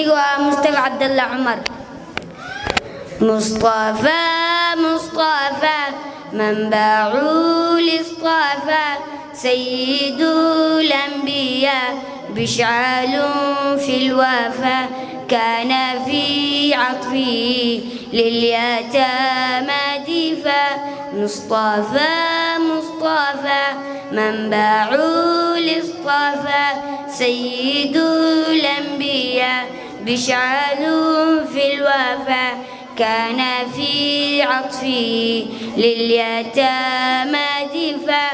أنيقوا مصطفى عبد الله عمر. مصطفى مصطفى منبع الاصطفى سيد الأنبياء بشعال في الوفا كان في عطفه لليتامى دفا. مصطفى مصطفى منبع الاصطفى سيد الأنبياء بشعال في الوفا كان في عطفه لليتامى دفا.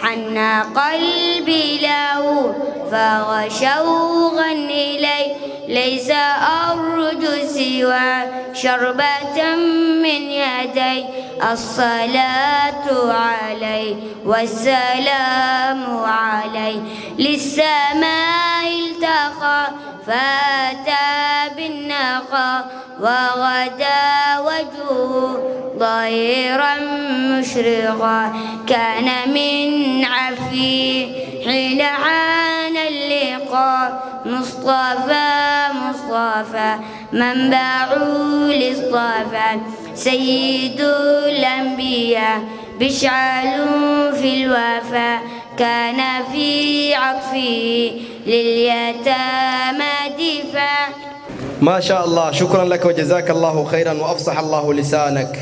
حنى قلبي له فاغ شوقا إليه ليس أرجو سوى شربة من يدي. الصلاة عليه والسلام عليه للسماء التقى فأتى بالنقى وغدا وجهه ظهيرا مشرقا. كان من عفي حين عانى اللقاء. مصطفى مصطفى منبع الاصطفى سيد الأنبياء بشعال في الوفا كان في عطفه لليتامى دفا. ما شاء الله، شكرا لك وجزاك الله خيرا وأفصح الله لسانك.